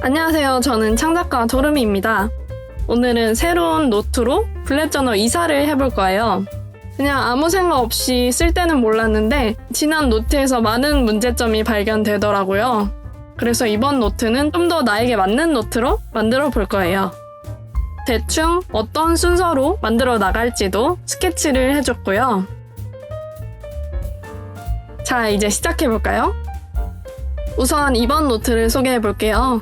안녕하세요. 저는 창작가 도르미입니다. 오늘은 새로운 노트로 블렛 저널 이사를 해볼 거예요. 그냥 아무 생각 없이 쓸 때는 몰랐는데 지난 노트에서 많은 문제점이 발견되더라고요. 그래서 이번 노트는 좀 더 나에게 맞는 노트로 만들어 볼 거예요. 대충 어떤 순서로 만들어 나갈지도 스케치를 해줬고요. 자, 이제 시작해 볼까요? 우선 이번 노트를 소개해 볼게요.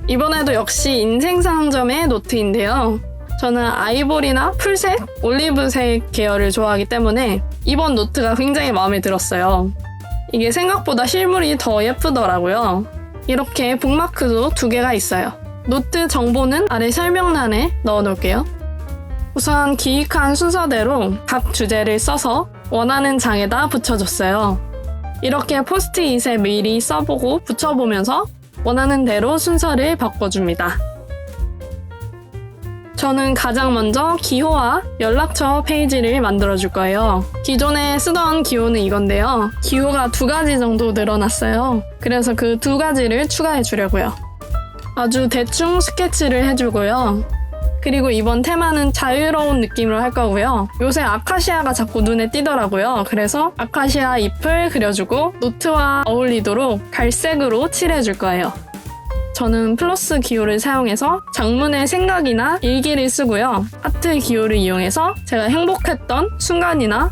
이번에도 역시 인생상점의 노트인데요. 저는 아이보리나 풀색, 올리브색 계열을 좋아하기 때문에 이번 노트가 굉장히 마음에 들었어요. 이게 생각보다 실물이 더 예쁘더라고요. 이렇게 북마크도 2개가 있어요. 노트 정보는 아래 설명란에 넣어 놓을게요. 우선 기획한 순서대로 각 주제를 써서 원하는 장에다 붙여줬어요. 이렇게 포스트잇에 미리 써보고 붙여보면서 원하는 대로 순서를 바꿔줍니다. 저는 가장 먼저 기호와 연락처 페이지를 만들어줄 거예요. 기존에 쓰던 기호는 이건데요. 기호가 2가지 정도 늘어났어요. 그래서 그 2가지를 추가해 주려고요. 아주 대충 스케치를 해주고요. 그리고 이번 테마는 자유로운 느낌으로 할 거고요. 요새 아카시아가 자꾸 눈에 띄더라고요. 그래서 아카시아 잎을 그려주고 노트와 어울리도록 갈색으로 칠해줄 거예요. 저는 플러스 기호를 사용해서 장문의 생각이나 일기를 쓰고요. 하트 기호를 이용해서 제가 행복했던 순간이나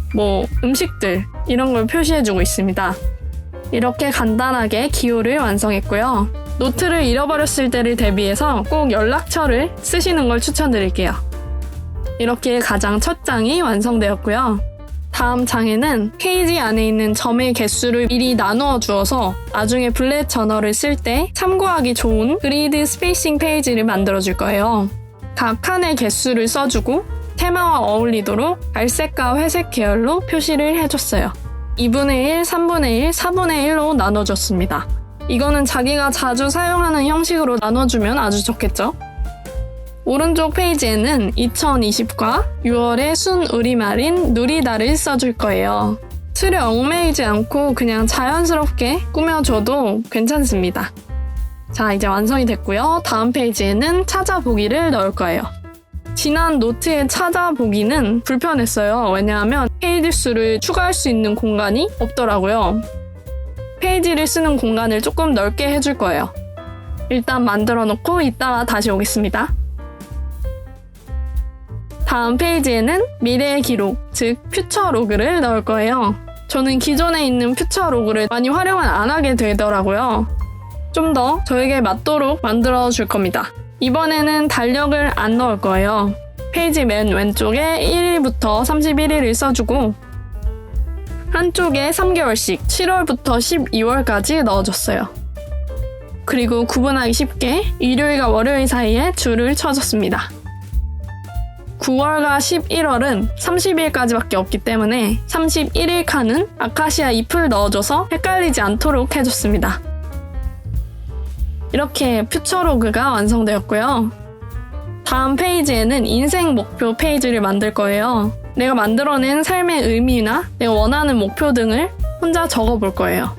음식들 이런 걸 표시해주고 있습니다. 이렇게 간단하게 기호를 완성했고요. 노트를 잃어버렸을 때를 대비해서 꼭 연락처를 쓰시는 걸 추천드릴게요. 이렇게 가장 첫 장이 완성되었고요. 다음 장에는 페이지 안에 있는 점의 개수를 미리 나누어 주어서 나중에 블렛 저널을 쓸 때 참고하기 좋은 그리드 스페이싱 페이지를 만들어줄 거예요. 각 칸의 개수를 써주고 테마와 어울리도록 갈색과 회색 계열로 표시를 해줬어요. 2분의 1, 3분의 1, 4분의 1로 나눠줬습니다. 이거는 자기가 자주 사용하는 형식으로 나눠주면 아주 좋겠죠? 오른쪽 페이지에는 2020과 6월의 순우리말인 누리다를 써줄 거예요. 틀에 얽매이지 않고 그냥 자연스럽게 꾸며줘도 괜찮습니다. 자, 이제 완성이 됐고요. 다음 페이지에는 찾아보기를 넣을 거예요. 지난 노트의 찾아보기는 불편했어요. 왜냐하면 페이지 수를 추가할 수 있는 공간이 없더라고요. 페이지를 쓰는 공간을 조금 넓게 해줄 거예요. 일단 만들어 놓고 이따가 다시 오겠습니다. 다음 페이지에는 미래의 기록, 즉 퓨처 로그를 넣을 거예요. 저는 기존에 있는 퓨처 로그를 많이 활용을 안 하게 되더라고요. 좀 더 저에게 맞도록 만들어 줄 겁니다. 이번에는 달력을 안 넣을 거예요. 페이지 맨 왼쪽에 1일부터 31일을 써주고 한쪽에 3개월씩 7월부터 12월까지 넣어줬어요. 그리고 구분하기 쉽게 일요일과 월요일 사이에 줄을 쳐줬습니다. 9월과 11월은 30일까지밖에 없기 때문에 31일 칸은 아카시아 잎을 넣어줘서 헷갈리지 않도록 해줬습니다. 이렇게 퓨처로그가 완성되었고요. 다음 페이지에는 인생 목표 페이지를 만들 거예요. 내가 만들어낸 삶의 의미나 내가 원하는 목표 등을 혼자 적어볼 거예요.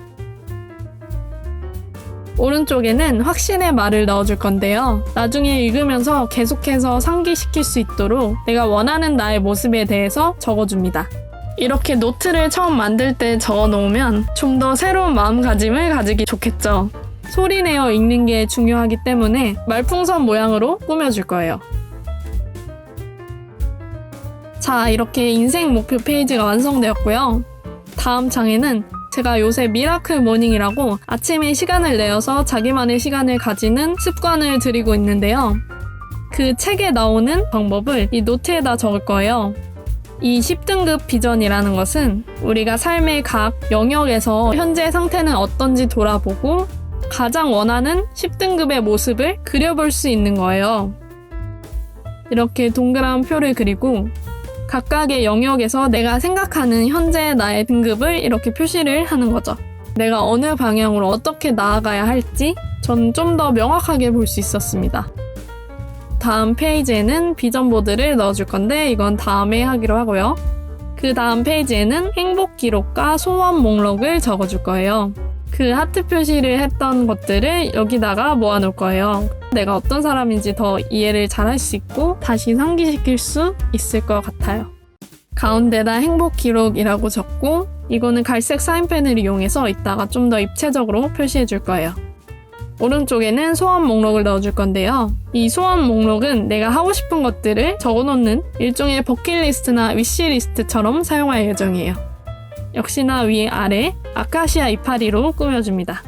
오른쪽에는 확신의 말을 넣어줄 건데요. 나중에 읽으면서 계속해서 상기시킬 수 있도록 내가 원하는 나의 모습에 대해서 적어줍니다. 이렇게 노트를 처음 만들 때 적어놓으면 좀 더 새로운 마음가짐을 가지기 좋겠죠. 소리내어 읽는 게 중요하기 때문에 말풍선 모양으로 꾸며줄 거예요. 자, 이렇게 인생 목표 페이지가 완성되었고요. 다음 장에는 제가 요새 미라클 모닝이라고 아침에 시간을 내어서 자기만의 시간을 가지는 습관을 들이고 있는데요. 그 책에 나오는 방법을 이 노트에다 적을 거예요. 이 10등급 비전이라는 것은 우리가 삶의 각 영역에서 현재 상태는 어떤지 돌아보고 가장 원하는 10등급의 모습을 그려볼 수 있는 거예요. 이렇게 동그란 표를 그리고 각각의 영역에서 내가 생각하는 현재 나의 등급을 이렇게 표시를 하는 거죠. 내가 어느 방향으로 어떻게 나아가야 할지 저는 좀 더 명확하게 볼 수 있었습니다. 다음 페이지에는 비전 보드를 넣어줄 건데 이건 다음에 하기로 하고요. 그 다음 페이지에는 행복 기록과 소원 목록을 적어줄 거예요. 그 하트 표시를 했던 것들을 여기다가 모아놓을 거예요. 내가 어떤 사람인지 더 이해를 잘 할 수 있고 다시 상기시킬 수 있을 것 같아요. 가운데다 행복 기록이라고 적고 이거는 갈색 사인펜을 이용해서 이따가 좀 더 입체적으로 표시해 줄 거예요. 오른쪽에는 소원 목록을 넣어줄 건데요. 이 소원 목록은 내가 하고 싶은 것들을 적어놓는 일종의 버킷리스트나 위시리스트처럼 사용할 예정이에요. 역시나 위에 아래 아카시아 이파리로 꾸며줍니다.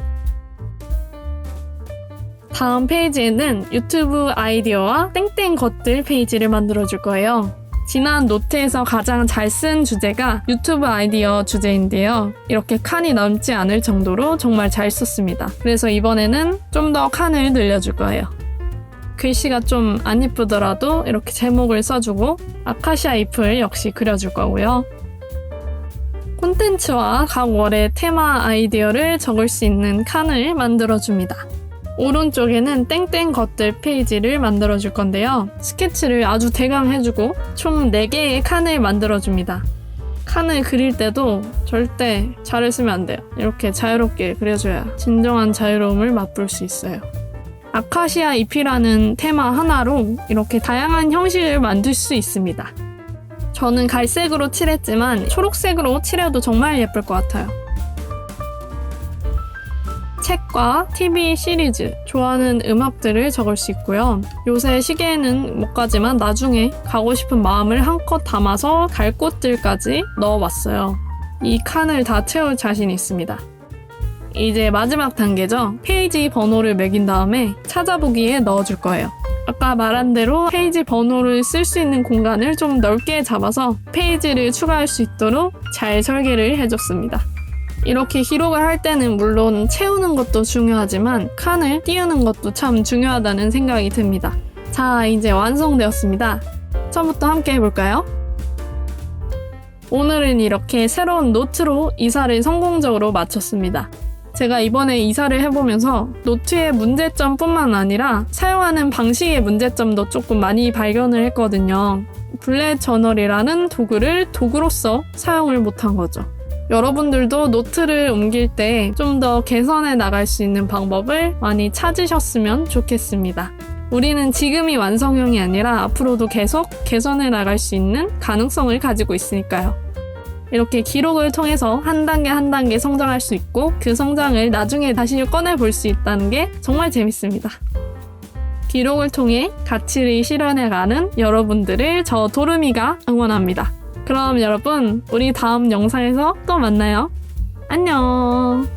다음 페이지에는 유튜브 아이디어와 땡땡 것들 페이지를 만들어줄 거예요. 지난 노트에서 가장 잘 쓴 주제가 유튜브 아이디어 주제인데요. 이렇게 칸이 남지 않을 정도로 정말 잘 썼습니다. 그래서 이번에는 좀 더 칸을 늘려줄 거예요. 글씨가 좀 안 이쁘더라도 이렇게 제목을 써주고 아카시아 잎을 역시 그려줄 거고요. 콘텐츠와 각 월의 테마 아이디어를 적을 수 있는 칸을 만들어줍니다. 오른쪽에는 땡땡 것들 페이지를 만들어줄 건데요. 스케치를 아주 대강 해주고 총 4개의 칸을 만들어줍니다. 칸을 그릴 때도 절대 잘을 쓰면 안 돼요. 이렇게 자유롭게 그려줘야 진정한 자유로움을 맛볼 수 있어요. 아카시아 잎이라는 테마 하나로 이렇게 다양한 형식을 만들 수 있습니다. 저는 갈색으로 칠했지만 초록색으로 칠해도 정말 예쁠 것 같아요. 책과 TV 시리즈, 좋아하는 음악들을 적을 수 있고요. 요새 시계에는 못 가지만 나중에 가고 싶은 마음을 한껏 담아서 갈 곳들까지 넣어봤어요. 이 칸을 다 채울 자신이 있습니다. 이제 마지막 단계죠. 페이지 번호를 매긴 다음에 찾아보기에 넣어줄 거예요. 아까 말한 대로 페이지 번호를 쓸 수 있는 공간을 좀 넓게 잡아서 페이지를 추가할 수 있도록 잘 설계를 해줬습니다. 이렇게 기록을 할 때는 물론 채우는 것도 중요하지만 칸을 띄우는 것도 참 중요하다는 생각이 듭니다. 자, 이제 완성되었습니다. 처음부터 함께 해볼까요? 오늘은 이렇게 새로운 노트로 이사를 성공적으로 마쳤습니다. 제가 이번에 이사를 해보면서 노트의 문제점뿐만 아니라 사용하는 방식의 문제점도 조금 많이 발견을 했거든요. 블렛 저널이라는 도구를 도구로서 사용을 못한 거죠. 여러분들도 노트를 옮길 때 좀 더 개선해 나갈 수 있는 방법을 많이 찾으셨으면 좋겠습니다. 우리는 지금이 완성형이 아니라 앞으로도 계속 개선해 나갈 수 있는 가능성을 가지고 있으니까요. 이렇게 기록을 통해서 한 단계 한 단계 성장할 수 있고 그 성장을 나중에 다시 꺼내볼 수 있다는 게 정말 재밌습니다. 기록을 통해 가치를 실현해가는 여러분들을 저 도르미가 응원합니다. 그럼 여러분, 우리 다음 영상에서 또 만나요. 안녕.